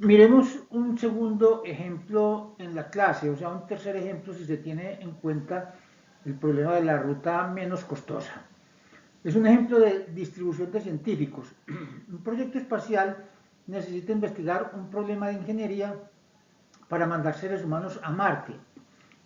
Miremos un segundo ejemplo en la clase, o sea, un tercer ejemplo si se tiene en cuenta el problema de la ruta menos costosa. Es un ejemplo de distribución de científicos. Un proyecto espacial necesita investigar un problema de ingeniería para mandar seres humanos a Marte.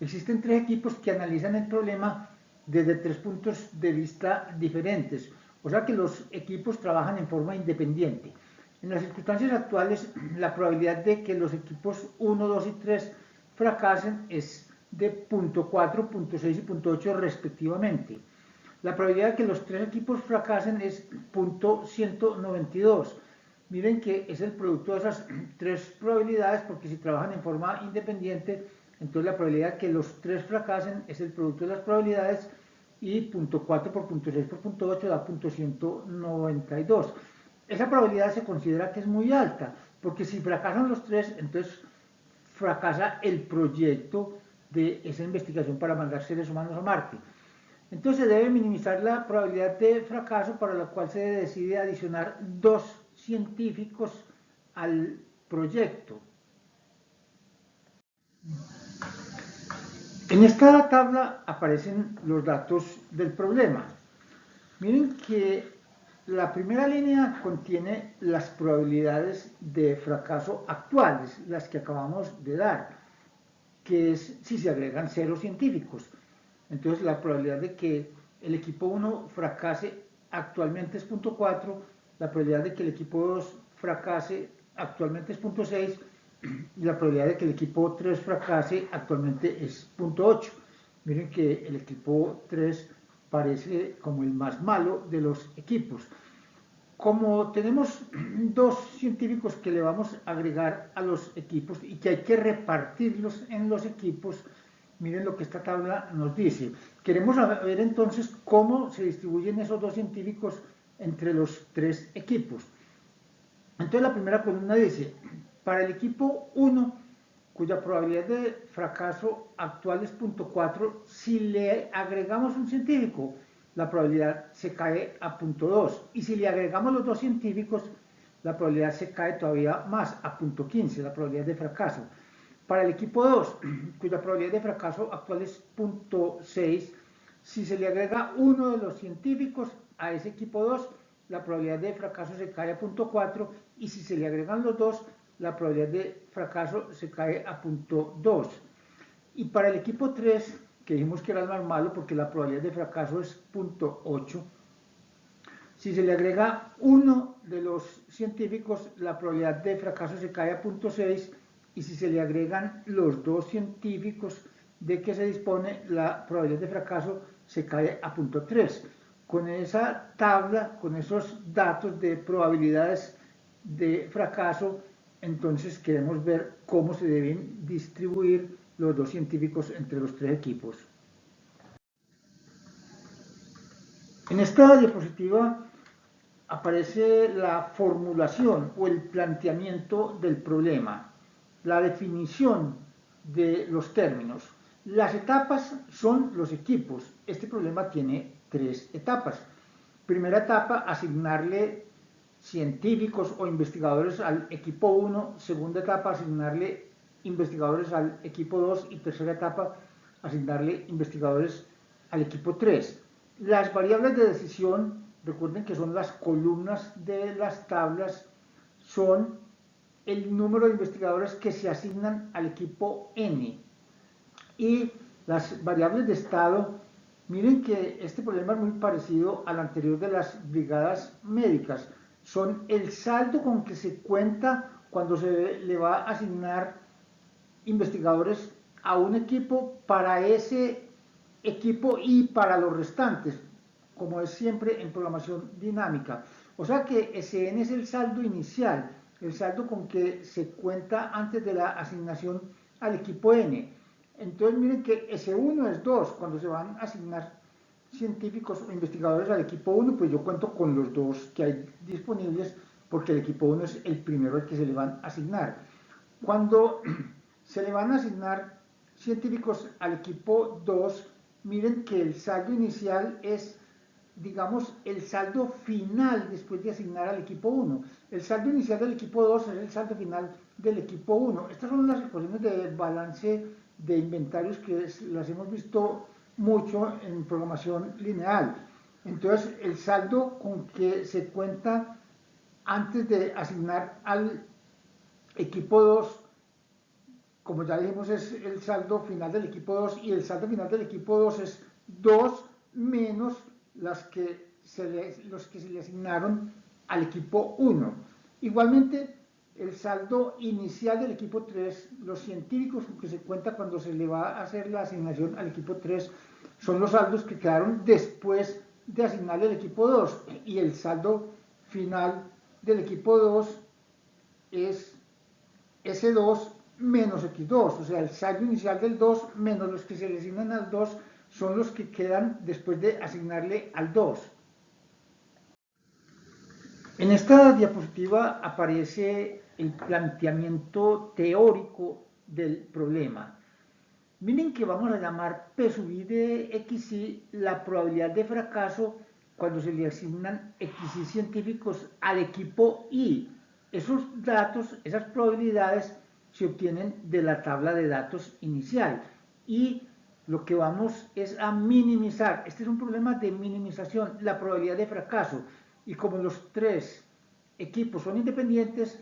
Existen tres equipos que analizan el problema desde tres puntos de vista diferentes, o sea que los equipos trabajan en forma independiente. En las circunstancias actuales, la probabilidad de que los equipos 1, 2 y 3 fracasen es de 0.4, 0.6 y 0.8 respectivamente. La probabilidad de que los tres equipos fracasen es 0.192. Miren que es el producto de esas tres probabilidades, porque si trabajan en forma independiente, entonces la probabilidad de que los tres fracasen es el producto de las probabilidades y 0.4 por 0.6 por 0.8 da 0.192. Esa probabilidad se considera que es muy alta, porque si fracasan los tres, entonces fracasa el proyecto de esa investigación para mandar seres humanos a Marte. Entonces se debe minimizar la probabilidad de fracaso, para la cual se decide adicionar dos científicos al proyecto. En esta tabla aparecen los datos del problema. Miren que la primera línea contiene las probabilidades de fracaso actuales, las que acabamos de dar, que es si se agregan 0 científicos. Entonces la probabilidad de que el equipo 1 fracase actualmente es 0.4, la probabilidad de que el equipo 2 fracase actualmente es 0.6 y la probabilidad de que el equipo 3 fracase actualmente es 0.8. Miren que el equipo 3 parece como el más malo de los equipos. Como tenemos dos científicos que le vamos a agregar a los equipos y que hay que repartirlos en los equipos, miren lo que esta tabla nos dice. Queremos ver entonces cómo se distribuyen esos dos científicos entre los tres equipos. Entonces la primera columna dice, para el equipo 1, cuya probabilidad de fracaso actual es 0.4, si le agregamos un científico, la probabilidad se cae a 0.2. Y si le agregamos los dos científicos, la probabilidad se cae todavía más, a 0.15, la probabilidad de fracaso. Para el equipo 2, cuya probabilidad de fracaso actual es 0.6, si se le agrega uno de los científicos a ese equipo 2, la probabilidad de fracaso se cae a 0.4 y si se le agregan los dos, la probabilidad de fracaso se cae a 0.2. Y para el equipo 3, que dijimos que era el más malo porque la probabilidad de fracaso es 0.8, si se le agrega uno de los científicos, la probabilidad de fracaso se cae a 0.6 y si se le agregan los dos científicos de que se dispone, la probabilidad de fracaso se cae a 0.3. Con esa tabla, con esos datos de probabilidades de fracaso, entonces queremos ver cómo se deben distribuir los dos científicos entre los tres equipos. En esta diapositiva aparece la formulación o el planteamiento del problema, la definición de los términos. Las etapas son los equipos. Este problema tiene tres etapas. Primera etapa, asignarle científicos o investigadores al equipo 1. Segunda etapa, asignarle investigadores al equipo 2. Y tercera etapa, asignarle investigadores al equipo 3. Las variables de decisión, recuerden que son las columnas de las tablas, son el número de investigadores que se asignan al equipo N. Y las variables de estado, miren que este problema es muy parecido al anterior de las brigadas médicas. Son el saldo con que se cuenta cuando se le va a asignar investigadores a un equipo para ese equipo y para los restantes, como es siempre en programación dinámica. O sea que SN es el saldo inicial, el saldo con que se cuenta antes de la asignación al equipo N. Entonces miren que S1 es 2, cuando se van a asignar científicos o investigadores al equipo 1, pues yo cuento con los dos que hay disponibles, porque el equipo 1 es el primero al que se le van a asignar. Cuando se le van a asignar científicos al equipo 2, miren que el saldo inicial es digamos, el saldo final después de asignar al equipo 1. El saldo inicial del equipo 2 es el saldo final del equipo 1. Estas son las ecuaciones de balance de inventarios que las hemos visto mucho en programación lineal. Entonces, el saldo con que se cuenta antes de asignar al equipo 2, como ya dijimos, es el saldo final del equipo 2, y el saldo final del equipo 2 es 2 menos los que se le asignaron al equipo 1. Igualmente, el saldo inicial del equipo 3, los científicos con que se cuenta cuando se le va a hacer la asignación al equipo 3, son los saldos que quedaron después de asignarle al equipo 2, y el saldo final del equipo 2 es S2 menos X2, o sea, el saldo inicial del 2 menos los que se le asignan al 2 son los que quedan después de asignarle al 2. En esta diapositiva aparece el planteamiento teórico del problema. Miren que vamos a llamar P sub i de xi la probabilidad de fracaso cuando se le asignan xi científicos al equipo i. Esos datos, esas probabilidades se obtienen de la tabla de datos inicial, y lo que vamos es a minimizar. Este es un problema de minimización, la probabilidad de fracaso, y como los tres equipos son independientes,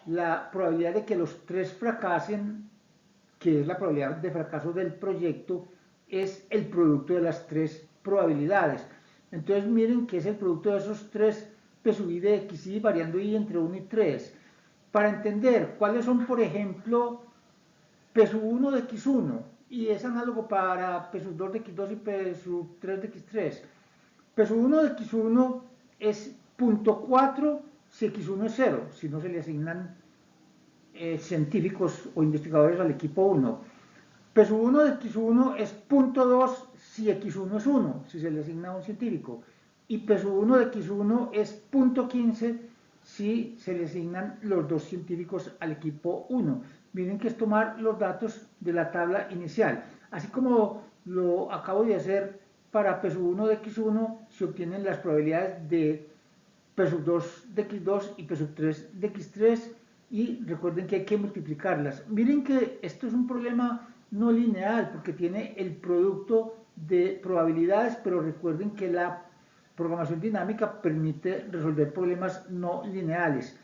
la probabilidad de que los tres fracasen, que es la probabilidad de fracaso del proyecto, es el producto de las tres probabilidades. Entonces miren que es el producto de esos tres P sub i de xi variando i entre 1 y 3. Para entender cuáles son, por ejemplo, P sub 1 de x1, y es análogo para P sub 2 de x2 y P sub 3 de x3. P sub 1 de x1 es 0.4 si x1 es 0, si no se le asignan científicos o investigadores al equipo 1. P sub 1 de x1 es 0.2 si x1 es 1, si se le asigna a un científico. Y P sub 1 de x1 es 0.15 si se le asignan los dos científicos al equipo 1. Miren que es tomar los datos de la tabla inicial. Así como lo acabo de hacer para P sub 1 de x1, se obtienen las probabilidades de P sub 2 de x2 y P sub 3 de x3, y recuerden que hay que multiplicarlas. Miren que esto es un problema no lineal porque tiene el producto de probabilidades, pero recuerden que la programación dinámica permite resolver problemas no lineales.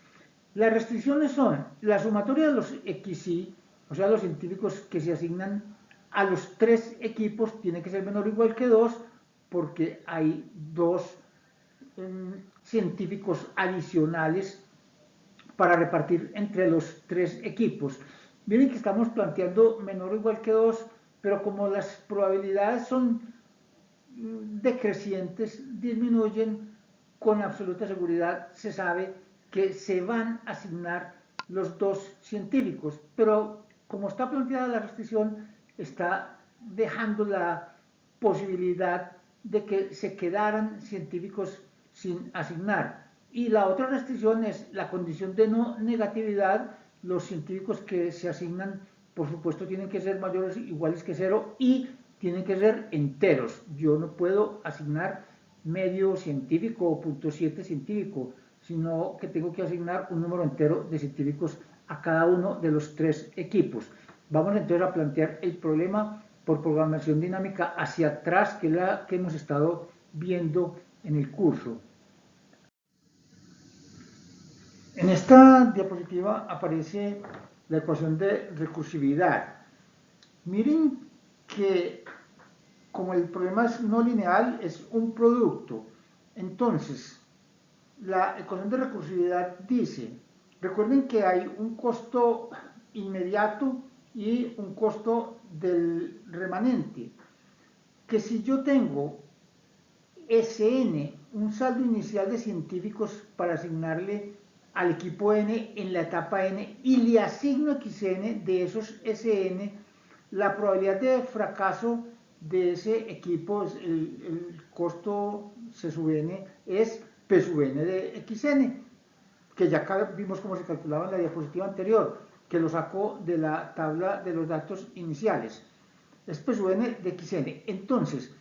Las restricciones son la sumatoria de los xi, o sea, los científicos que se asignan a los tres equipos tiene que ser menor o igual que 2, porque hay dos científicos adicionales para repartir entre los tres equipos. Miren que estamos planteando menor o igual que 2, pero como las probabilidades son decrecientes, disminuyen, con absoluta seguridad se sabe que se van a asignar los dos científicos, pero como está planteada la restricción, está dejando la posibilidad de que se quedaran científicos sin asignar. Y la otra restricción es la condición de no negatividad. Los científicos que se asignan, por supuesto, tienen que ser mayores o iguales que 0 y tienen que ser enteros. Yo no puedo asignar medio científico o 0.7 científico, sino que tengo que asignar un número entero de científicos a cada uno de los tres equipos. Vamos entonces a plantear el problema por programación dinámica hacia atrás, que es la que hemos estado viendo en el curso. En esta diapositiva aparece la ecuación de recursividad. Miren que como el problema es no lineal, es un producto. Entonces, la ecuación de recursividad dice, recuerden que hay un costo inmediato y un costo del remanente, que si yo tengo Sn, un saldo inicial de científicos para asignarle al equipo n en la etapa n, y le asigno xn de esos Sn, la probabilidad de fracaso de ese equipo, el costo C sub n, es P sub n de xn, que ya vimos cómo se calculaba en la diapositiva anterior, que lo sacó de la tabla de los datos iniciales. Es P sub n de xn. Entonces,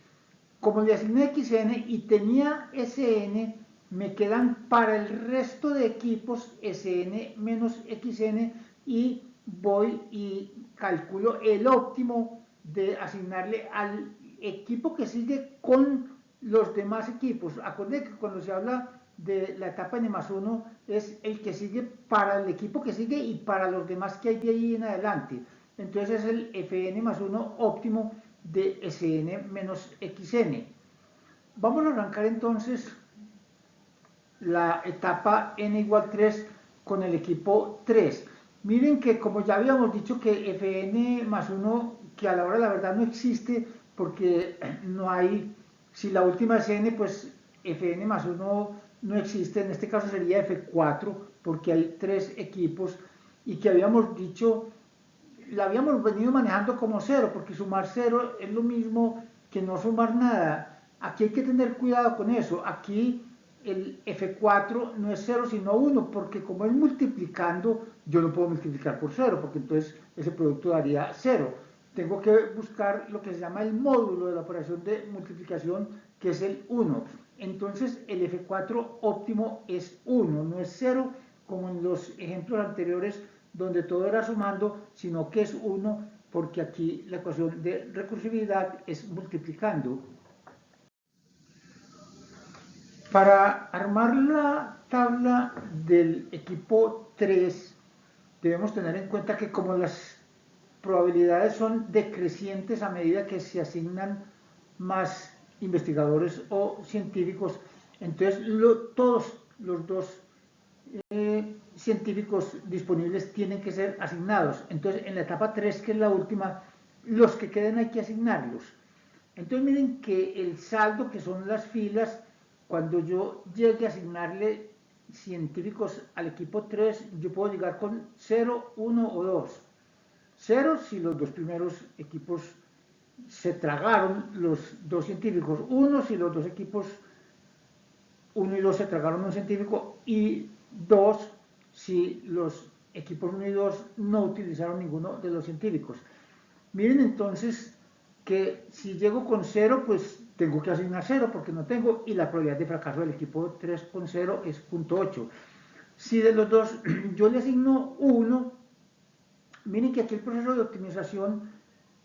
como le asigné xn y tenía sn, me quedan para el resto de equipos sn menos xn y voy y calculo el óptimo de asignarle al equipo que sigue con los demás equipos. Acuérdense que cuando se habla de la etapa n+1 es el que sigue para el equipo que sigue y para los demás que hay de ahí en adelante. Entonces es el fn+1 óptimo de sn menos xn. Vamos a arrancar entonces la etapa n igual 3 con el equipo 3. Miren que como ya habíamos dicho que fn+1, que a la hora de la verdad no existe porque no hay, si la última es n, pues fn+1 no existe, en este caso sería f4 porque hay 3 equipos y que habíamos dicho, la habíamos venido manejando como 0 porque sumar 0 es lo mismo que no sumar nada. Aquí hay que tener cuidado con eso, aquí el F4 no es 0 sino 1, porque como es multiplicando, yo no puedo multiplicar por 0, porque entonces ese producto daría 0. Tengo que buscar lo que se llama el módulo de la operación de multiplicación, que es el 1. Entonces el F4 óptimo es 1, no es 0, como en los ejemplos anteriores, donde todo era sumando, sino que es 1, porque aquí la ecuación de recursividad es multiplicando. Para armar la tabla del equipo 3, debemos tener en cuenta que como las probabilidades son decrecientes a medida que se asignan más investigadores o científicos, entonces todos los dos científicos disponibles tienen que ser asignados. Entonces en la etapa 3, que es la última, los que queden hay que asignarlos. Entonces miren que el saldo, que son las filas, cuando yo llegue a asignarle científicos al equipo 3, yo puedo llegar con 0, 1 o 2. 0 si los dos primeros equipos se tragaron los dos científicos. 1 si los dos equipos 1 y 2 se tragaron un científico. Y 2 si los equipos 1 y 2 no utilizaron ninguno de los científicos. Miren entonces que si llego con 0, pues tengo que asignar 0 porque no tengo, y la probabilidad de fracaso del equipo 3 con 0 es 0.8. Si de los dos yo le asigno 1, miren que aquí el proceso de optimización,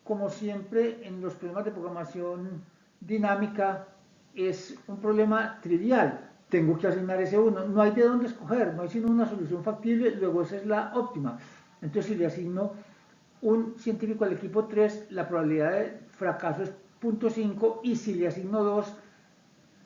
como siempre en los problemas de programación dinámica, es un problema trivial. Tengo que asignar ese 1, no hay de dónde escoger, no hay sino una solución factible, luego esa es la óptima. Entonces si le asigno un científico al equipo 3, la probabilidad de fracaso es 0.5, y si le asigno 2,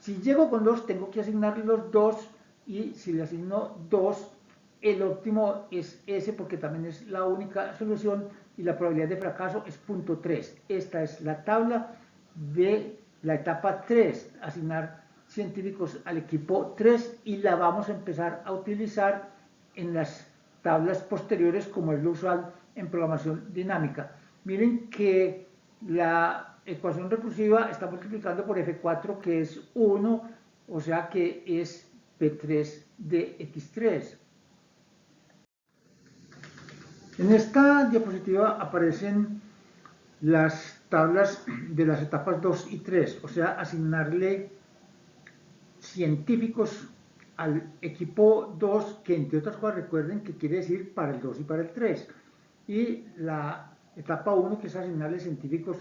si llego con 2, tengo que asignarle los 2, y si le asigno 2, el óptimo es ese porque también es la única solución, y la probabilidad de fracaso es 0.3. Esta es la tabla de la etapa 3, asignar científicos al equipo 3, y la vamos a empezar a utilizar en las tablas posteriores como es lo usual en programación dinámica. Miren que la ecuación recursiva está multiplicando por f4, que es 1, o sea que es p3 de x3. En esta diapositiva aparecen las tablas de las etapas 2 y 3, o sea, asignarle científicos al equipo 2, que entre otras cosas recuerden que quiere decir para el 2 y para el 3, y la etapa 1, que es asignarle científicos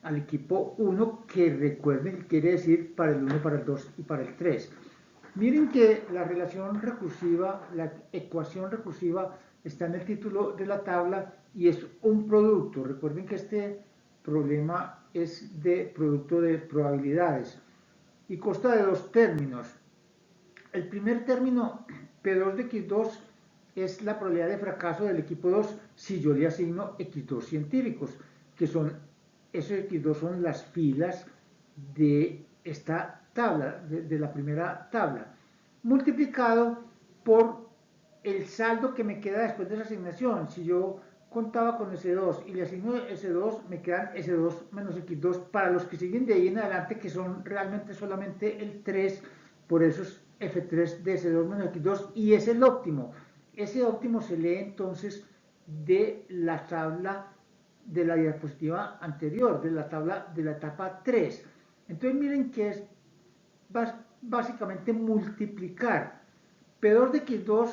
al equipo 1, que recuerden que quiere decir para el 1, para el 2 y para el 3. Miren que la relación recursiva, la ecuación recursiva, está en el título de la tabla y es un producto. Recuerden que este problema es de producto de probabilidades y consta de dos términos. El primer término, P2 de X2, es la probabilidad de fracaso del equipo 2 si yo le asigno X2 científicos, que son, esos X2 son las filas de esta tabla, de la primera tabla, multiplicado por el saldo que me queda después de esa asignación. Si yo contaba con S2 y le asigno S2, me quedan S2 menos X2 para los que siguen de ahí en adelante, que son realmente solamente el 3, por eso es F3 de S2 menos X2, y es el óptimo. Ese óptimo se lee entonces de la tabla de la diapositiva anterior, de la tabla de la etapa 3. Entonces miren que es básicamente multiplicar P2 de X2,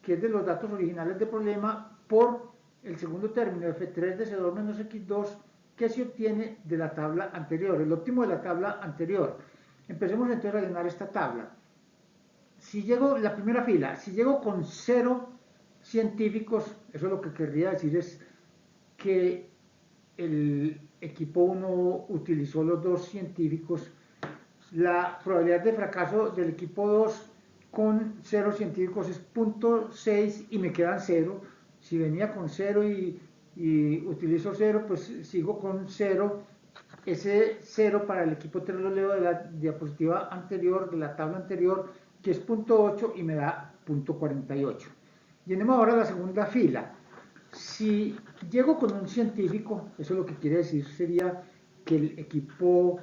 que es de los datos originales del problema, por el segundo término, F3 de C2 menos X2, que se obtiene de la tabla anterior, el óptimo de la tabla anterior. Empecemos entonces a llenar esta tabla. Si llego, la primera fila, si llego con 0 científicos, eso lo que querría decir es que el equipo 1 utilizó los 2 científicos. La probabilidad de fracaso del equipo 2 con 0 científicos es 0.6 y me quedan 0. Si venía con 0 y utilizo 0, pues sigo con 0. Ese 0 para el equipo 3 lo leo de la diapositiva anterior, de la tabla anterior, que es 0.8 y me da 0.48. Llenemos ahora la segunda fila. Si llego con un científico, eso lo que quiere decir sería que el equipo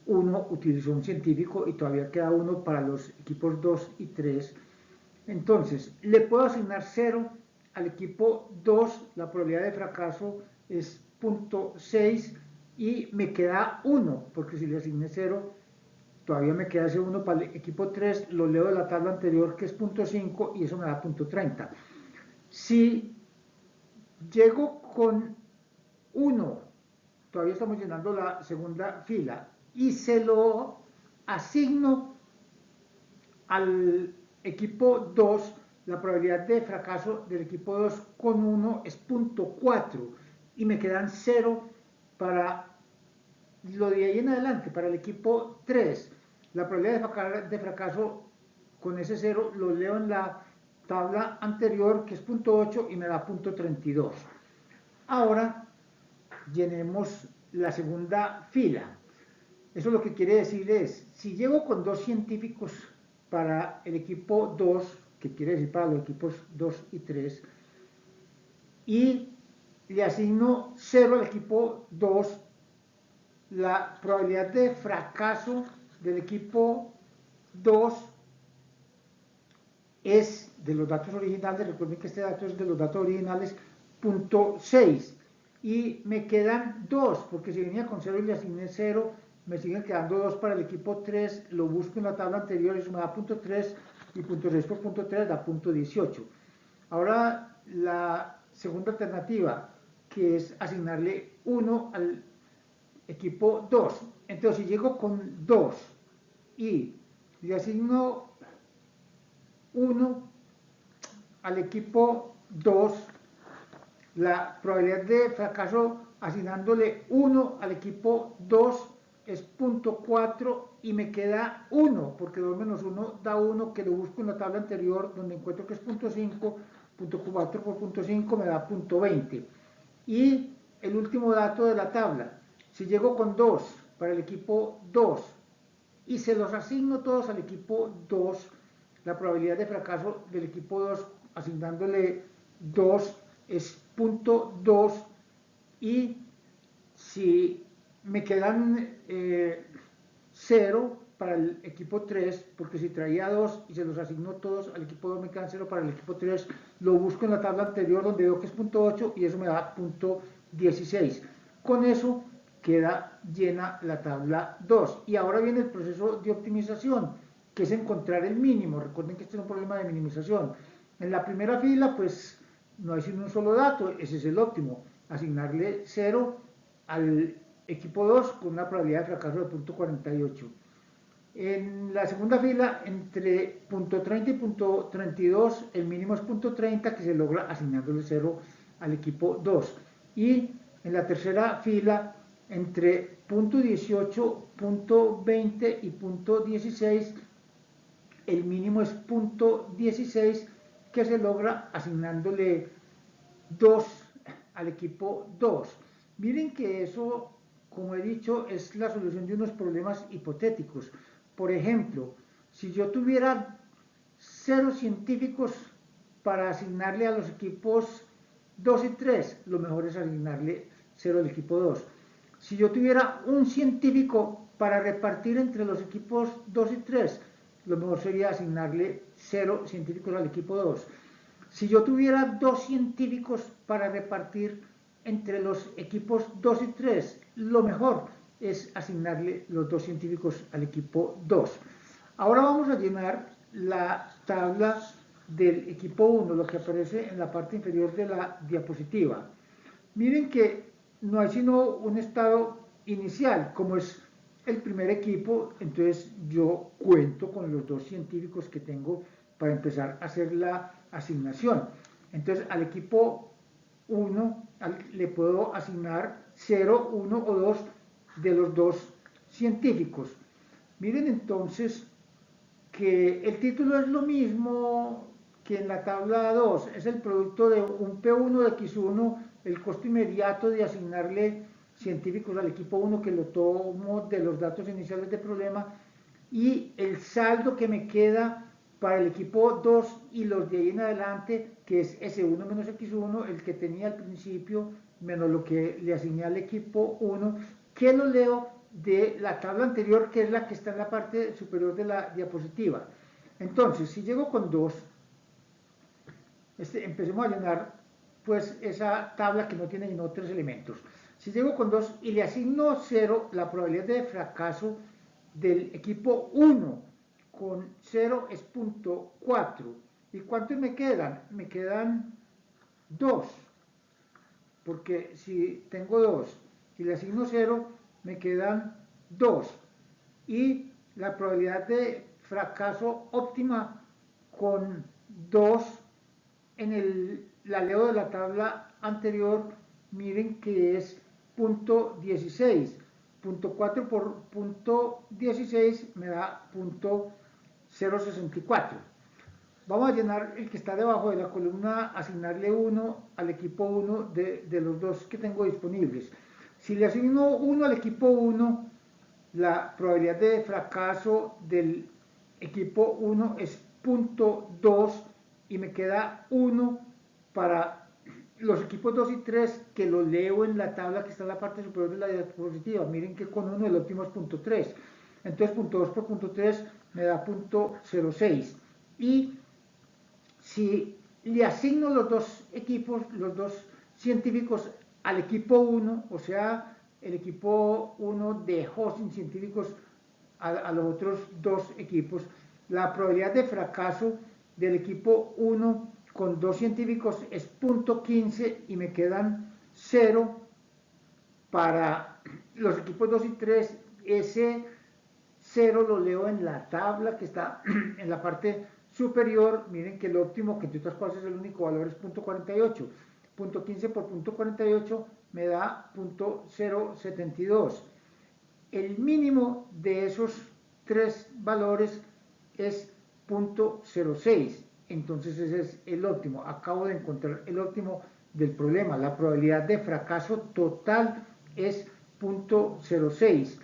1 utilizó un científico y todavía queda uno para los equipos 2 y 3. Entonces, le puedo asignar 0 al equipo 2, la probabilidad de fracaso es 0.6 y me queda 1, porque si le asigné 0, todavía me queda ese 1 para el equipo 3, lo leo de la tabla anterior que es 0.5 y eso me da 0.30. Si llego con 1, todavía estamos llenando la segunda fila, y se lo asigno al equipo 2, la probabilidad de fracaso del equipo 2 con 1 es 0.4 y me quedan 0 para lo de ahí en adelante. Para el equipo 3, la probabilidad de fracaso con ese 0 lo leo en la tabla anterior que es 0.8 y me da 0.32. Ahora llenemos la segunda fila. Eso lo que quiere decir es, si llego con 2 científicos para el equipo 2, que quiere decir para los equipos 2 y 3, y le asigno 0 al equipo 2, la probabilidad de fracaso del equipo 2 es de los datos originales, recuerden que este dato es de los datos originales, 0.6. Y me quedan 2, porque si venía con 0 y le asigné 0, me siguen quedando 2 para el equipo 3, lo busco en la tabla anterior, eso me da 0.3 y 0.6 por 0.3 da 0.18. Ahora la segunda alternativa, que es asignarle 1 al equipo 2. Entonces si llego con 2 y le asigno 1 al equipo 2, la probabilidad de fracaso asignándole 1 al equipo 2 es 0.4 y me queda 1, porque 2 menos 1 da 1, que lo busco en la tabla anterior, donde encuentro que es 0.5, 0.4 por 0.5 me da 0.20. Y el último dato de la tabla, si llego con 2 para el equipo 2 y se los asigno todos al equipo 2, la probabilidad de fracaso del equipo 2 asignándole 2 es 0.2 y si me quedan 0 para el equipo 3, porque si traía 2 y se los asigno todos al equipo 2 me quedan 0 para el equipo 3, lo busco en la tabla anterior donde veo que es 0.8 y eso me da 0.16. Con eso queda llena la tabla 2. Y ahora viene el proceso de optimización, que es encontrar el mínimo. Recuerden que este es un problema de minimización. En la primera fila, pues no hay sino un solo dato, ese es el óptimo. Asignarle 0 al equipo 2 con una probabilidad de fracaso de 0.48. En la segunda fila, entre 0.30 y 0.32, el mínimo es 0.30 que se logra asignándole 0 al equipo 2. Y en la tercera fila, entre 0.18, 0.20 y 0.16, el mínimo es 0.16 que se logra asignándole 2 al equipo 2. Miren que eso, como he dicho, es la solución de unos problemas hipotéticos. Por ejemplo, si yo tuviera 0 científicos para asignarle a los equipos 2 y 3, lo mejor es asignarle 0 al equipo 2. Si yo tuviera un científico para repartir entre los equipos 2 y 3, lo mejor sería asignarle 0 científicos al equipo 2. Si yo tuviera 2 científicos para repartir entre los equipos 2 y 3, lo mejor es asignarle los 2 científicos al equipo 2. Ahora vamos a llenar la tabla del equipo 1, lo que aparece en la parte inferior de la diapositiva. Miren que no hay sino un estado inicial, como es el primer equipo, entonces yo cuento con los 2 científicos que tengo para empezar a hacer la asignación. Entonces al equipo 1 le puedo asignar 0, 1 o 2 de los 2 científicos. Miren entonces que el título es lo mismo que en la tabla 2, es el producto de un P1 de X1, el costo inmediato de asignarle científicos al equipo 1 que lo tomo de los datos iniciales del problema, y el saldo que me queda para el equipo 2 y los de ahí en adelante, que es S1 menos X1, el que tenía al principio, menos lo que le asigné al equipo 1, que lo leo de la tabla anterior, que es la que está en la parte superior de la diapositiva. Entonces, si llego con 2, empecemos a llenar pues esa tabla que no tiene sino 3 elementos. Si llego con 2 y le asigno 0, la probabilidad de fracaso del equipo 1 con 0 es 0.4. ¿Y cuántos me quedan? Me quedan 2. Porque si tengo 2 y le asigno 0, me quedan 2. Y la probabilidad de fracaso óptima con 2 la leo de la tabla anterior, miren que es 0.16. 0.4 por 0.16 me da 0.064. Vamos a llenar el que está debajo de la columna, asignarle 1 al equipo 1 de los 2 que tengo disponibles. Si le asigno 1 al equipo 1, la probabilidad de fracaso del equipo 1 es 0.2 y me queda 1 para los equipos 2 y 3, que lo leo en la tabla que está en la parte superior de la diapositiva. Miren que con 1 el óptimo es 0.3. Entonces 0.2 por 0.3 me da 0.06. Y si le asigno los 2 equipos, los 2 científicos al equipo 1, o sea, el equipo 1 dejó sin científicos a los otros 2 equipos, la probabilidad de fracaso del equipo 1 con 2 científicos es 0.15 y me quedan 0 para los equipos 2 y 3. Ese 0 lo leo en la tabla que está en la parte superior. Miren que el óptimo, que entre otras cosas es el único valor, es 0.48. 0.15 por 0.48 me da 0.072. El mínimo de esos 3 valores es 0.06. Entonces ese es el óptimo. Acabo de encontrar el óptimo del problema. La probabilidad de fracaso total es 0.06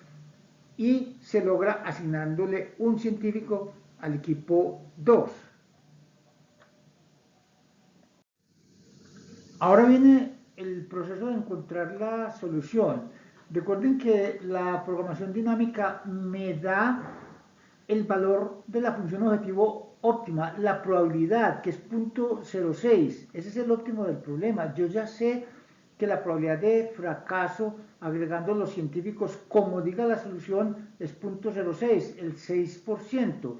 y se logra asignándole un científico al equipo 2. Ahora viene el proceso de encontrar la solución. Recuerden que la programación dinámica me da el valor de la función objetivo óptima, la probabilidad, que es 0.06. Ese es el óptimo del problema. Yo ya sé que la probabilidad de fracaso, agregando los científicos, como diga la solución, es 0.06, el 6%,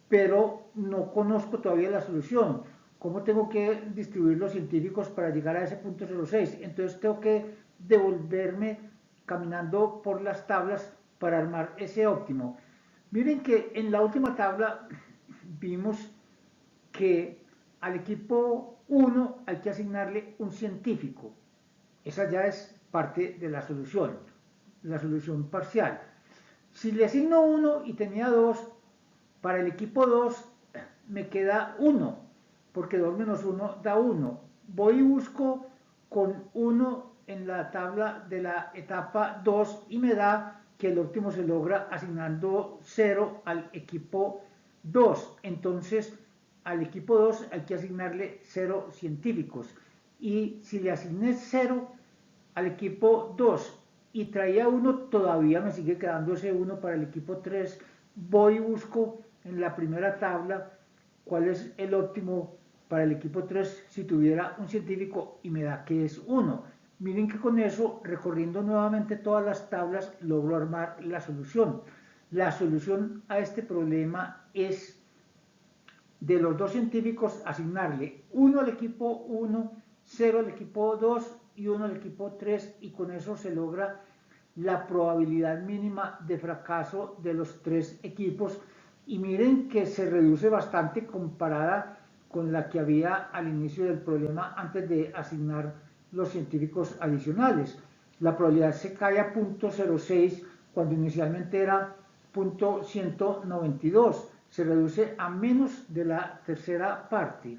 pero no conozco todavía la solución. ¿Cómo tengo que distribuir los científicos para llegar a ese 0.06? Entonces tengo que devolverme caminando por las tablas para armar ese óptimo. Miren que en la última tabla vimos que al equipo 1 hay que asignarle un científico. Esa ya es parte de la solución parcial. Si le asigno 1 y tenía 2, para el equipo 2 me queda 1, porque 2 menos 1 da 1. Voy y busco con 1 en la tabla de la etapa 2 y me da que el óptimo se logra asignando 0 al equipo 2. Entonces, al equipo 2 hay que asignarle 0 científicos. Y si le asigné 0 al equipo 2 y traía 1, todavía me sigue quedando ese 1 para el equipo 3. Voy y busco en la primera tabla cuál es el óptimo para el equipo 3 si tuviera un científico y me da que es 1. Miren que con eso, recorriendo nuevamente todas las tablas, logro armar la solución. La solución a este problema es de los dos científicos asignarle 1 al equipo 1, 0 al equipo 2 y 1 al equipo 3, y con eso se logra la probabilidad mínima de fracaso de los tres equipos. Y miren que se reduce bastante comparada con la que había al inicio del problema antes de asignar los científicos adicionales. La probabilidad se cae a 0.06 cuando inicialmente era 0.192. Se reduce a menos de la tercera parte.